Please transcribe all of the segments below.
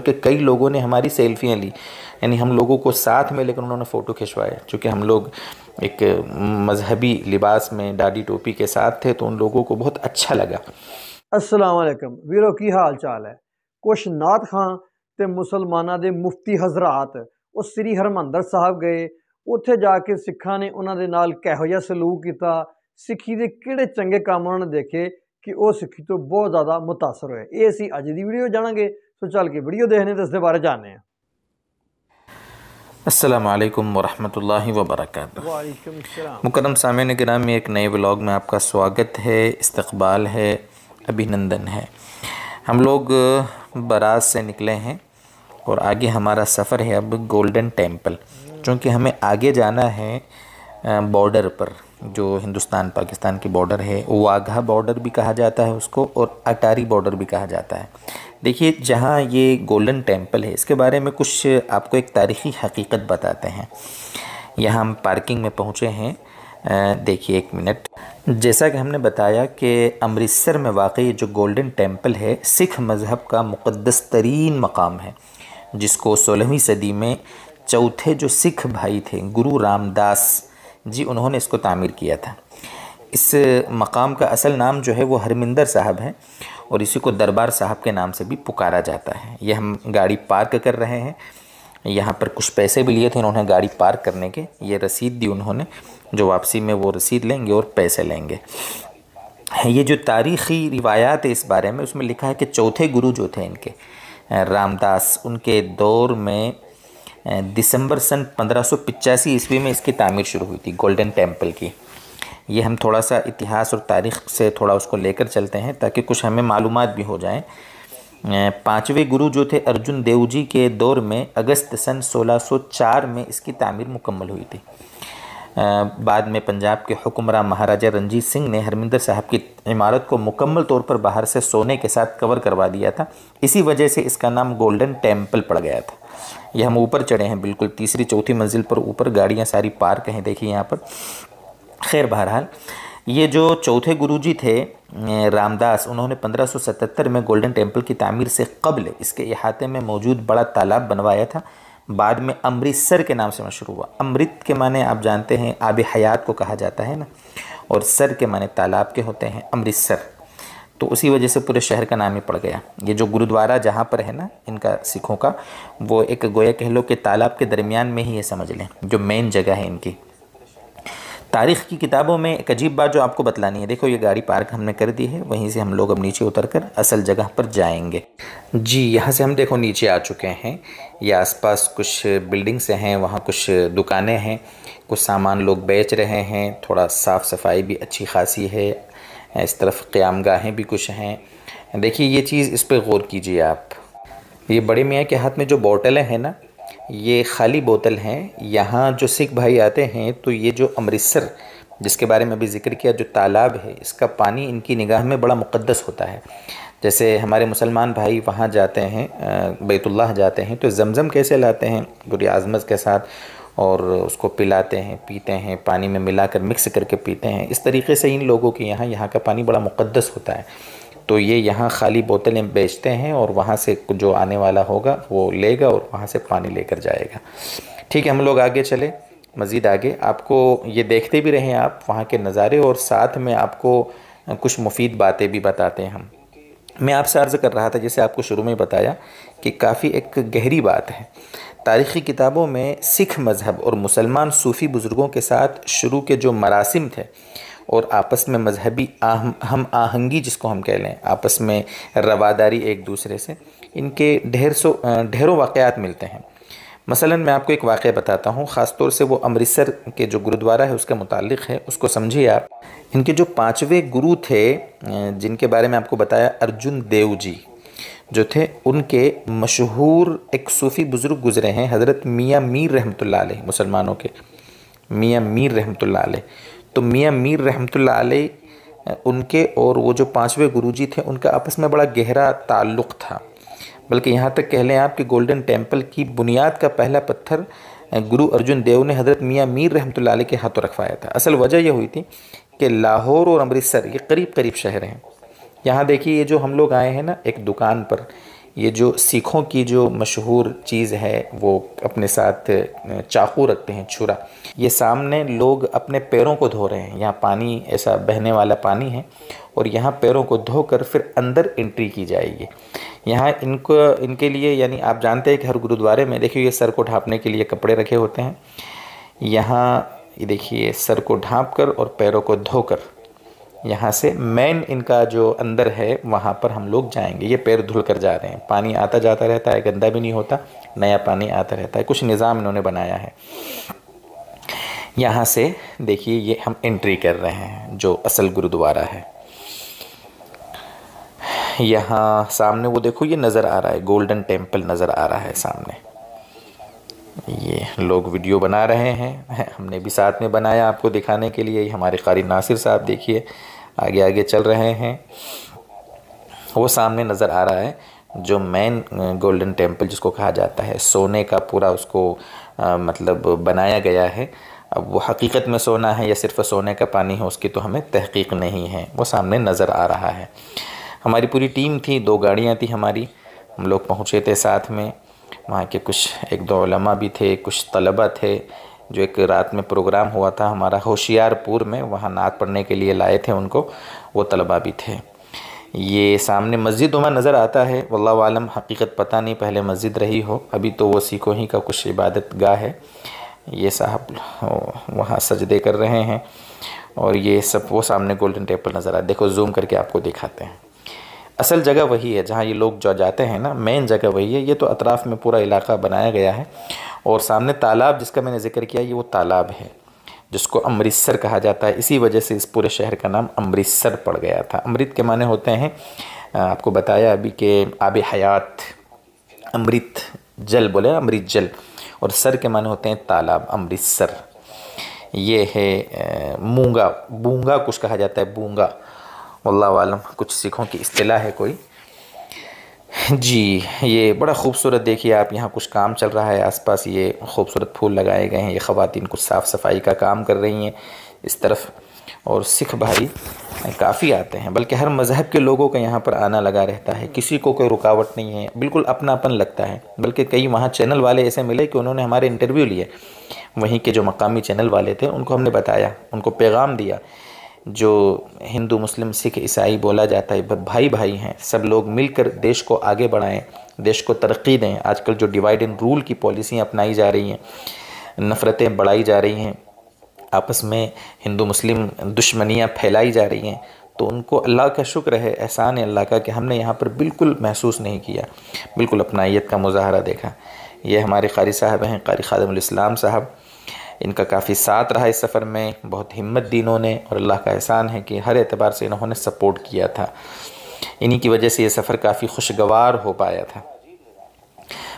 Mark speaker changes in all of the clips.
Speaker 1: कि कई लोगों ने हमारी सेल्फियाँ ली, यानी हम लोगों को साथ में लेकर उन्होंने फ़ोटो खिंचवाए। चूँकि हम लोग एक मजहबी लिबास में दाढ़ी टोपी के साथ थे तो उन लोगों को बहुत अच्छा लगा।
Speaker 2: अस्सलाम वालेकुम वीरो, की हाल चाल है। कुछ नात खां ते मुसलमाना दे मुफ्ती हजरात वो श्री हरमंदर साहब गए। उत्थे जाके सिखा ने उन्होंने नाल किहो जिहा सलूक किया, सिखी दे किहड़े चंगे काम उन्होंने देखे कि वो सिखी तो बहुत ज़्यादा मुतासर होए। ये असीं अज दी वीडियो जानांगे, तो चल के वीडियो देखने ते इसदे बारे जानने हैं।
Speaker 1: अस्सलाम वालेकुम वरहमतुल्लाहि वबरकातुहू।
Speaker 2: वालेकुम सलाम।
Speaker 1: मुकर्रम सामीन किराम, एक नए व्लॉग में आपका स्वागत है, इस्तकबाल है, अभिनंदन है। हम लोग बारात से निकले हैं और आगे हमारा सफ़र है अब गोल्डन टेम्पल। चूँकि हमें आगे जाना है बॉर्डर पर, जो हिंदुस्तान पाकिस्तान की बॉर्डर है, वाघा बॉर्डर भी कहा जाता है उसको और अटारी बॉर्डर भी कहा जाता है। देखिए, जहाँ ये गोल्डन टेम्पल है इसके बारे में कुछ आपको एक तारीख़ी हकीकत बताते हैं। यहाँ हम पार्किंग में पहुँचे हैं। देखिए एक मिनट, जैसा कि हमने बताया कि अमृतसर में वाक़ई जो गोल्डन टेम्पल है सिख मज़हब का मुक़द्दस तरीन मकाम है, जिसको 16वीं सदी में चौथे जो सिख भाई थे गुरु रामदास जी, उन्होंने इसको तामीर किया था। इस मकाम का असल नाम जो है वो हरमिंदर साहब है और इसी को दरबार साहब के नाम से भी पुकारा जाता है। ये हम गाड़ी पार्क कर रहे हैं, यहाँ पर कुछ पैसे भी लिए थे उन्होंने गाड़ी पार्क करने के, ये रसीद दी उन्होंने, जो वापसी में वो रसीद लेंगे और पैसे लेंगे। ये जो तारीख़ी रिवायात है इस बारे में, उसमें लिखा है कि चौथे गुरु जो थे इनके रामदास, उनके दौर में दिसंबर सन 1585 ईस्वी में इसकी तामीर शुरू हुई थी गोल्डन टेम्पल की। ये हम थोड़ा सा इतिहास और तारीख़ से थोड़ा उसको लेकर चलते हैं ताकि कुछ हमें मालूमात भी हो जाएं। पांचवें गुरु जो थे अर्जुन देव जी के दौर में अगस्त सन 1604 में इसकी तामीर मुकम्मल हुई थी। बाद में पंजाब के हुक्मरान महाराजा रंजीत सिंह ने हरमिंदर साहब की इमारत को मुकम्मल तौर पर बाहर से सोने के साथ कवर करवा दिया था। इसी वजह से इसका नाम गोल्डन टेम्पल पड़ गया था। ये हम ऊपर चढ़े हैं, बिल्कुल तीसरी चौथी मंजिल पर ऊपर, गाड़ियाँ सारी पार्क हैं देखिए यहाँ पर। खैर बहरहाल, ये जो चौथे गुरुजी थे रामदास, उन्होंने 1577 में गोल्डन टेम्पल की तामीर से कब्ल इसके इहाते में मौजूद बड़ा तालाब बनवाया था। बाद में अमृतसर के नाम से मशहूर हुआ। अमृत के माने आप जानते हैं आब हयात को कहा जाता है ना, और सर के माने तालाब के होते हैं, अमृतसर। तो उसी वजह से पूरे शहर का नाम ही पड़ गया। ये जो गुरुद्वारा जहाँ पर है ना इनका, सिखों का, वो एक गोया कह लो कि तालाब के दरमियान में ही, ये समझ लें, जो मेन जगह है इनकी। तारीख़ की किताबों में एक अजीब बात जो आपको बतलानी है। देखो, ये गाड़ी पार्क हमने कर दी है, वहीं से हम लोग अब नीचे उतरकर असल जगह पर जाएंगे। जी, यहाँ से हम देखो नीचे आ चुके हैं। ये आसपास कुछ बिल्डिंग्स हैं, वहाँ कुछ दुकानें हैं, कुछ सामान लोग बेच रहे हैं, थोड़ा साफ़ सफाई भी अच्छी खासी है। इस तरफ क़यामगाहें भी कुछ हैं। देखिए ये चीज़, इस पर गौर कीजिए आप। ये बड़े मियाँ के हाथ में जो बोतलें हैं ना, ये खाली बोतल हैं। यहाँ जो सिख भाई आते हैं तो ये जो अमृतसर, जिसके बारे में अभी ज़िक्र किया, जो तालाब है, इसका पानी इनकी निगाह में बड़ा मुक़द्दस होता है। जैसे हमारे मुसलमान भाई वहाँ जाते हैं, बैतुल्लाह जाते हैं, तो ज़मज़म कैसे लाते हैं पूरी आज़मत के साथ और उसको पिलाते हैं, पीते हैं, पानी में मिलाकर मिक्स करके पीते हैं। इस तरीके से इन लोगों के यहाँ का पानी बड़ा मुक़द्दस होता है। तो ये यहाँ खाली बोतलें बेचते हैं और वहाँ से जो आने वाला होगा वो लेगा और वहाँ से पानी लेकर जाएगा। ठीक है, हम लोग आगे चले, मज़ीद आगे आपको ये देखते भी रहें आप वहाँ के नज़ारे, और साथ में आपको कुछ मुफीद बातें भी बताते हैं हम। मैं आपसे अर्ज़ कर रहा था, जैसे आपको शुरू में बताया, कि काफ़ी एक गहरी बात है। तारीख़ी किताबों में सिख मज़हब और मुसलमान सूफ़ी बुज़ुर्गों के साथ शुरू के जो मरासिम थे और आपस में मजहबी हम आहंगी, जिसको हम कह लें, आपस में रवादारी एक दूसरे से, इनके ढेरों वाक़यात मिलते हैं। मसलन मैं आपको एक वाक़या बताता हूँ, ख़ास तौर से वो अमृतसर के जो गुरुद्वारा है उसके मुतालिक है, उसको समझिए आप। इनके जो पांचवें गुरु थे, जिनके बारे में आपको बताया, अर्जुन देव जी जो थे, उनके मशहूर एक सूफ़ी बुज़ुर्ग गुज़रे हैं, हज़रत मियाँ मीर रहमतुल्लाह अलैह, मुसलमानों के मियाँ मीर रहमतुल्लाह अलैह। तो मियाँ मीर रहमतुल्लाह अलैह, उनके और वो जो पांचवें गुरुजी थे, उनका आपस में बड़ा गहरा ताल्लुक़ था। बल्कि यहाँ तक कह लें आप कि गोल्डन टेम्पल की बुनियाद का पहला पत्थर गुरु अर्जुन देव ने हज़रत मियाँ मीर रहमतुल्लाह अलैह के हाथों रखवाया था। असल वजह यह हुई थी कि लाहौर और अमृतसर ये करीब करीब शहर हैं। यहाँ देखिए, ये जो हम लोग आए हैं ना एक दुकान पर, ये जो सिखों की जो मशहूर चीज़ है वो अपने साथ चाकू रखते हैं, छुरा। ये सामने लोग अपने पैरों को धो रहे हैं, यहाँ पानी ऐसा बहने वाला पानी है और यहाँ पैरों को धोकर फिर अंदर एंट्री की जाएगी। यहाँ इनके लिए, यानी आप जानते हैं कि हर गुरुद्वारे में देखिए ये सर को ढांपने के लिए कपड़े रखे होते हैं। यहाँ ये देखिए सर को ढांप कर और पैरों को धोकर यहाँ से मेन इनका जो अंदर है वहाँ पर हम लोग जाएंगे। ये पैर धुल कर जा रहे हैं, पानी आता जाता रहता है, गंदा भी नहीं होता, नया पानी आता रहता है। कुछ निज़ाम इन्होंने बनाया है। यहाँ से देखिए ये हम एंट्री कर रहे हैं जो असल गुरुद्वारा है। यहाँ सामने वो देखो ये नज़र आ रहा है, गोल्डन टेम्पल नज़र आ रहा है सामने। ये लोग वीडियो बना रहे हैं, हमने भी साथ में बनाया आपको दिखाने के लिए। हमारे कारी नासिर साहब देखिए आगे आगे चल रहे हैं। वो सामने नज़र आ रहा है जो मेन गोल्डन टेम्पल जिसको कहा जाता है, सोने का पूरा उसको मतलब बनाया गया है। अब वो हकीकत में सोना है या सिर्फ सोने का पानी है उसकी तो हमें तहकीक नहीं है। वो सामने नज़र आ रहा है। हमारी पूरी टीम थी, 2 गाड़ियाँ थी हमारी, हम लोग पहुँचे थे साथ में। वहाँ के कुछ 1-2 उलमा भी थे, कुछ तलबा थे। जो एक रात में प्रोग्राम हुआ था हमारा होशियारपुर में, वहाँ नात पढ़ने के लिए लाए थे उनको, वो तलबा भी थे। ये सामने मस्जिद वहाँ नज़र आता है, वल्लाहु आलम हकीकत पता नहीं, पहले मस्जिद रही हो, अभी तो वो सिखों ही का कुछ इबादत गाह है। ये साहब वहाँ सजदे कर रहे हैं और ये सब वो सामने गोल्डन टेम्पल नज़र आ। देखो जूम करके आपको दिखाते हैं। असल जगह वही है जहाँ ये लोग जो जाते हैं ना, मेन जगह वही है। ये तो अतराफ़ में पूरा इलाका बनाया गया है और सामने तालाब जिसका मैंने ज़िक्र किया ये वो तालाब है जिसको अमृतसर कहा जाता है। इसी वजह से इस पूरे शहर का नाम अमृतसर पड़ गया था। अमृत के माने होते हैं, आपको बताया अभी कि आब हयात, अमृत जल बोले, अमृत जल, और सर के माने होते हैं तालाब, अमृतसर। ये है मूंगा, बूंगा कुछ कहा जाता है, बूंगा, वल्लाहु आलम कुछ सिखों की इस्तिलाह है कोई जी। ये बड़ा खूबसूरत देखिए आप, यहाँ कुछ काम चल रहा है आसपास, ये खूबसूरत फूल लगाए गए हैं। ये ख़वातीन कुछ साफ़ सफाई का काम कर रही हैं इस तरफ, और सिख भाई काफ़ी आते हैं, बल्कि हर मज़हब के लोगों का यहाँ पर आना लगा रहता है। किसी को कोई रुकावट नहीं है, बिल्कुल अपनापन लगता है। बल्कि कई वहाँ चैनल वाले ऐसे मिले कि उन्होंने हमारे इंटरव्यू लिए, वहीं के जो मकामी चैनल वाले थे उनको हमने बताया, उनको पैगाम दिया। जो हिंदू मुस्लिम सिख ईसाई बोला जाता है, भाई भाई हैं, सब लोग मिलकर देश को आगे बढ़ाएं, देश को तरक्की दें। आजकल जो डिवाइड एंड रूल की पॉलिसियाँ अपनाई जा रही हैं, नफ़रतें बढ़ाई जा रही हैं, आपस में हिंदू मुस्लिम दुश्मनियाँ फैलाई जा रही हैं, तो उनको अल्लाह का शुक्र है, एहसान है अल्लाह का कि हमने यहाँ पर बिल्कुल महसूस नहीं किया, बिल्कुल अपनाइयत का मुजाहरा देखा। ये हमारे कारी साहब हैं, कारी खादिमुल इस्लाम साहब, इनका काफ़ी साथ रहा इस सफ़र में, बहुत हिम्मत दी इन्होंने, और अल्लाह का एहसान है कि हर एतबार से इन्होंने सपोर्ट किया था। इन्हीं की वजह से ये सफ़र काफ़ी खुशगवार हो पाया था।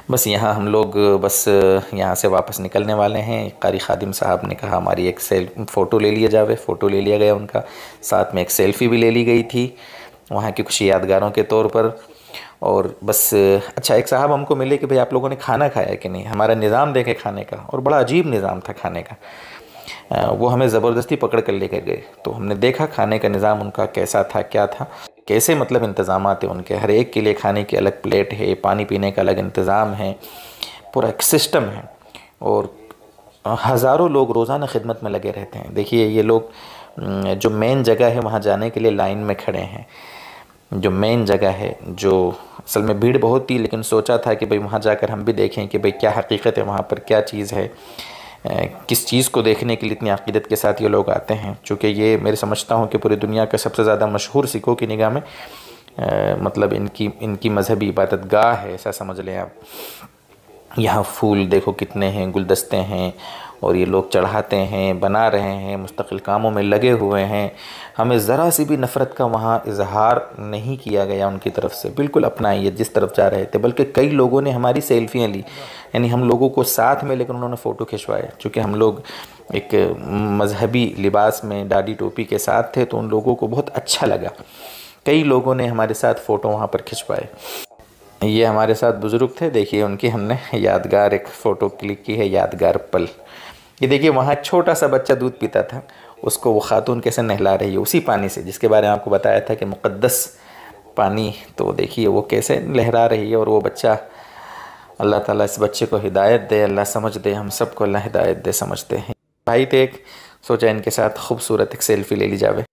Speaker 1: बस यहाँ हम लोग बस यहाँ से वापस निकलने वाले हैं। कारी खादिम साहब ने कहा हमारी एक फ़ोटो ले लिया जावे, फ़ोटो ले लिया गया उनका, साथ में एक सेल्फ़ी भी ले ली गई थी वहाँ की कुछ यादगारों के तौर पर। और बस अच्छा, एक साहब हमको मिले कि भाई आप लोगों ने खाना खाया कि नहीं, हमारा निज़ाम देखे खाने का, और बड़ा अजीब निज़ाम था खाने का। वो हमें ज़बरदस्ती पकड़ कर लेकर गए, तो हमने देखा खाने का निज़ाम उनका कैसा था, क्या था, कैसे मतलब इंतज़ामात है उनके, हर एक के लिए खाने की अलग प्लेट है, पानी पीने का अलग इंतज़ाम है, पूरा एक सिस्टम है, और हज़ारों लोग रोज़ाना खिदमत में लगे रहते हैं। देखिए ये लोग जो मेन जगह है वहाँ जाने के लिए लाइन में खड़े हैं, जो मेन जगह है, जो असल में भीड़ बहुत थी, लेकिन सोचा था कि भाई वहाँ जाकर हम भी देखें कि भाई क्या हकीकत है, वहाँ पर क्या चीज़ है, किस चीज़ को देखने के लिए इतनी अक़ीदत के साथ ये लोग आते हैं। चूँकि ये मेरे समझता हूँ कि पूरी दुनिया का सबसे ज़्यादा मशहूर सिखों की निगाह में मतलब इनकी मजहबी इबादत गाह है, ऐसा समझ लें आप। यहाँ फूल देखो कितने हैं, गुलदस्ते हैं, और ये लोग चढ़ाते हैं, बना रहे हैं, मुस्तकिल कामों में लगे हुए हैं। हमें ज़रा सी भी नफ़रत का वहाँ इजहार नहीं किया गया उनकी तरफ से, बिल्कुल अपनाइए जिस तरफ जा रहे थे। बल्कि कई लोगों ने हमारी सेल्फियाँ ली, यानी हम लोगों को साथ में लेकर उन्होंने फ़ोटो खिंचवाए। चूँकि हम लोग एक मजहबी लिबास में दाढ़ी टोपी के साथ थे, तो उन लोगों को बहुत अच्छा लगा। कई लोगों ने हमारे साथ फ़ोटो वहाँ पर खिंचवाए। ये हमारे साथ बुज़ुर्ग थे, देखिए उनकी हमने यादगार एक फ़ोटो क्लिक की है, यादगार पल। ये देखिए वहाँ एक छोटा सा बच्चा दूध पीता था, उसको वो खातून कैसे नहला रही है उसी पानी से, जिसके बारे में आपको बताया था कि मुक़द्दस पानी, तो देखिए वो कैसे लहरा रही है। और वो बच्चा, अल्लाह ताला इस बच्चे को हिदायत दे, अल्लाह समझ दे, हम सबको अल्लाह हिदायत दे समझते हैं। भाई थे एक, सोचा इनके साथ खूबसूरत एक सेल्फी ले ली जावे।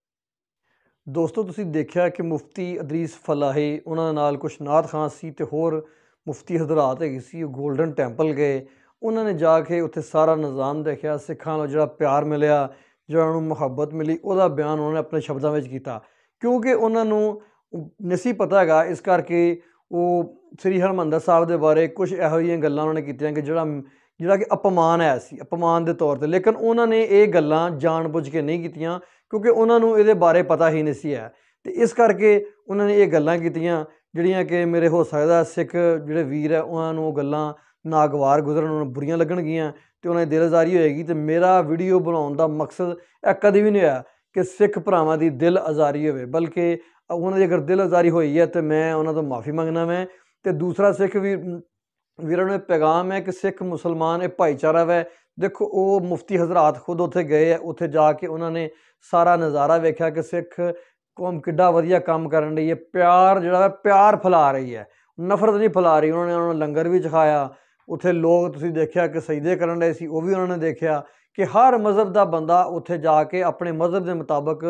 Speaker 2: ਦੋਸਤੋ ਤੁਸੀਂ ਦੇਖਿਆ ਕਿ ਮੁਫਤੀ ਅਦਰੀਸ ਫਲਾਹੀ ਉਹਨਾਂ ਦੇ ਨਾਲ ਕੁਛ ਨਾਤ ਖਾਂ ਸੀ ਤੇ ਹੋਰ ਮੁਫਤੀ ਹਜ਼ਰਾਤ ਹੈਗੀ ਸੀ। ਉਹ ਗੋਲਡਨ ਟੈਂਪਲ ਗਏ, ਉਹਨਾਂ ਨੇ ਜਾ ਕੇ ਉੱਥੇ ਸਾਰਾ ਨਿਜ਼ਾਮ ਦੇਖਿਆ, ਸਿੱਖਾਂ ਨੂੰ ਜਿਹੜਾ ਪਿਆਰ ਮਿਲਿਆ, ਜਿਹੜਾ ਉਹਨੂੰ ਮੁਹੱਬਤ ਮਿਲੀ, ਉਹਦਾ ਬਿਆਨ ਉਹਨਾਂ ਨੇ ਆਪਣੇ ਸ਼ਬਦਾਂ ਵਿੱਚ ਕੀਤਾ। ਕਿਉਂਕਿ ਉਹਨਾਂ ਨੂੰ ਨਹੀਂ ਸੀ ਪਤਾ ਹੈਗਾ, ਇਸ ਕਰਕੇ ਉਹ ਸ੍ਰੀ ਹਰਿਮੰਦਰ ਸਾਹਿਬ ਦੇ ਬਾਰੇ ਕੁਛ ਇਹੋ ਜਿਹੀਆਂ ਗੱਲਾਂ ਉਹਨਾਂ ਨੇ ਕੀਤੀਆਂ ਕਿ ਜਿਹੜਾ ਕਿ ਅਪਮਾਨ ਹੈ ਸੀ, ਅਪਮਾਨ ਦੇ ਤੌਰ 'ਤੇ। ਲੇਕਿਨ ਉਹਨਾਂ ਨੇ ਇਹ ਗੱਲਾਂ ਜਾਣ ਬੁੱਝ ਕੇ ਨਹੀਂ ਕੀਤੀਆਂ, ਕਿਉਂਕਿ ਉਹਨਾਂ ਨੂੰ ਇਹਦੇ ਬਾਰੇ ਪਤਾ ਹੀ ਨਹੀਂ ਸੀ ਹੈ। ਅਤੇ ਇਸ ਕਰਕੇ ਉਹਨਾਂ ਨੇ ਇਹ ਗੱਲਾਂ ਕੀਤੀਆਂ ਜਿਹੜੀਆਂ ਕਿ ਮੇਰੇ ਹੋ ਸਕਦਾ ਸਿੱਖ ਜਿਹੜੇ ਵੀਰ ਹੈ ਉਹਨਾਂ ਨੂੰ ਉਹ ਗੱਲਾਂ ਨਾਗਵਾਰ ਗੁਜ਼ਰਨ, ਉਹਨਾਂ ਨੂੰ ਬੁਰੀਆਂ ਲੱਗਣਗੀਆਂ ਅਤੇ ਉਹਨਾਂ ਦੀ ਦਿਲਅਜ਼ਾਰੀ ਹੋਏਗੀ। ਅਤੇ ਮੇਰਾ ਵੀਡੀਓ ਬਣਾਉਣ ਦਾ ਮਕਸਦ ਇਹ ਕਦੇ ਵੀ ਨਹੀਂ ਹੋਇਆ ਕਿ ਸਿੱਖ ਭਰਾਵਾਂ ਦੀ ਦਿਲ ਆਜ਼ਾਰੀ ਹੋਵੇ, ਬਲਕਿ ਉਹਨਾਂ ਦੀ ਅਗਰ ਦਿਲ ਆਜ਼ਾਰੀ ਹੋਈ ਹੈ ਤਾਂ ਮੈਂ ਉਹਨਾਂ ਤੋਂ ਮਾफ़ੀ ਮੰਗਣਾ ਮੈਂ। ਅਤੇ ਦੂਸਰਾ ਸਿੱਖ ਵੀਰਾਂ ਨੂੰ ਇਹ ਪੈਗਾਮ ਹੈ ਕਿ ਸਿੱਖ ਮੁਸਲਮਾਨ ਇਹ ਭਾਈਚਾਰਾ ਵੈ। ਦੇਖੋ ਉਹ ਮੁਫਤੀ ਹਜ਼ਰਾਤ ਖੁਦ ਉੱਥੇ ਗਏ ਹੈ, ਉੱਥੇ ਜਾ ਕੇ ਉਹਨਾਂ ਨੇ ਸਾਰਾ ਨਜ਼ਾਰਾ ਵੇਖਿਆ ਕਿ ਸਿੱਖ ਕੌਮ ਕਿੱਡਾ ਵਧੀਆ ਕੰਮ ਕਰਨ ਰਹੀ ਹੈ, ਪਿਆਰ ਜਿਹੜਾ ਹੈ ਪਿਆਰ ਫੈਲਾ ਰਹੀ ਹੈ, ਨਫ਼ਰਤ ਨਹੀਂ ਫੈਲਾ ਰਹੀ। ਉਹਨਾਂ ਨੂੰ ਲੰਗਰ ਵੀ ਛਕਾਇਆ, ਉੱਥੇ ਲੋਕ ਤੁਸੀਂ ਦੇਖਿਆ ਕਿ ਸਜਦੇ ਕਰਨ ਰਹੇ ਸੀ, ਉਹ ਵੀ ਉਹਨਾਂ ਨੇ ਦੇਖਿਆ ਕਿ ਹਰ ਮਜ਼ਹਬ ਦਾ ਬੰਦਾ ਉੱਥੇ ਜਾ ਕੇ ਆਪਣੇ ਮਜ਼ਹਬ ਦੇ ਮੁਤਾਬਕ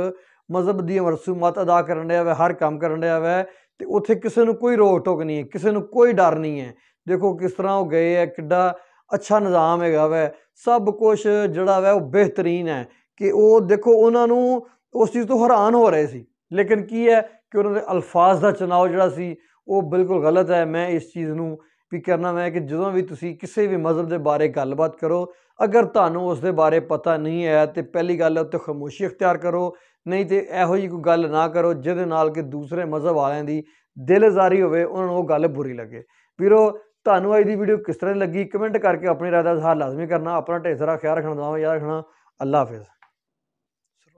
Speaker 2: ਮਜ਼ਹਬ ਦੀਆਂ ਰਸੂਮਾਤ ਅਦਾ ਕਰਨ ਰਿਹਾ ਵੈ, ਹਰ ਕੰਮ ਕਰਨ ਰਿਹਾ ਵੈ। ਅਤੇ ਉੱਥੇ ਕਿਸੇ ਨੂੰ ਕੋਈ ਰੋਕ ਟੋਕ ਨਹੀਂ ਹੈ, ਕਿਸੇ ਨੂੰ ਕੋਈ ਡਰ ਨਹੀਂ ਹੈ। ਦੇਖੋ ਕਿਸ ਤਰ੍ਹਾਂ ਉਹ ਗਏ ਹੈ, ਕਿੱਡਾ ਅੱਛਾ ਨਿਜ਼ਾਮ ਹੈਗਾ ਵੈ, ਸਭ ਕੁਛ ਜਿਹੜਾ ਵੈ ਉਹ ਬਿਹਤਰੀਨ ਹੈ। ਕਿ ਉਹ ਦੇਖੋ ਉਹਨਾਂ ਨੂੰ ਉਸ ਚੀਜ਼ ਤੋਂ ਹੈਰਾਨ ਹੋ ਰਹੇ ਸੀ, ਲੇਕਿਨ ਕੀ ਹੈ ਕਿ ਉਹਨਾਂ ਦੇ ਅਲਫਾਜ਼ ਦਾ ਚੁਣਾਵ ਜਿਹੜਾ ਸੀ ਉਹ ਬਿਲਕੁਲ ਗਲਤ ਹੈ। ਮੈਂ ਇਸ ਚੀਜ਼ ਨੂੰ ਵੀ ਕਰਨਾ ਮੈਂ ਕਿ ਜਦੋਂ ਵੀ ਤੁਸੀਂ ਕਿਸੇ ਵੀ ਮਜ਼ਹਬ ਦੇ ਬਾਰੇ ਗੱਲਬਾਤ ਕਰੋ, ਅਗਰ ਤੁਹਾਨੂੰ ਉਸ ਦੇ ਬਾਰੇ ਪਤਾ ਨਹੀਂ ਹੈ ਤਾਂ ਪਹਿਲੀ ਗੱਲ ਹੈ ਉੱਤੇ ਖਾਮੋਸ਼ੀ ਅਖਤਿਆਰ ਕਰੋ, ਨਹੀਂ ਤਾਂ ਇਹੋ ਜਿਹੀ ਕੋਈ ਗੱਲ ਨਾ ਕਰੋ ਜਿਹਦੇ ਨਾਲ ਕਿ ਦੂਸਰੇ ਮਜ਼ਹਬ ਵਾਲਿਆਂ ਦੀ ਦਿਲ ਆਜ਼ਾਰੀ ਹੋਵੇ, ਉਹਨਾਂ ਨੂੰ ਉਹ ਗੱਲ ਬੁਰੀ ਲੱਗੇ। ਵੀਰੋ ਤੁਹਾਨੂੰ ਅੱਜ ਦੀ ਵੀਡੀਓ ਕਿਸ ਤਰ੍ਹਾਂ ਲੱਗੀ, ਕਮੈਂਟ ਕਰਕੇ ਆਪਣੀ ਰਾਏ ਦਾ ਇਜ਼ਹਾਰ ਲਾਜ਼ਮੀ ਕਰਨਾ। ਆਪਣਾ ਢੇਰ ਸਾਰਾ ਖਿਆਲ ਰੱਖਣਾ, ਦੁਆਵਾਂ ਯਾਦ ਰੱਖਣਾ। ਅੱਲਾ ਹਾਫਿਜ਼।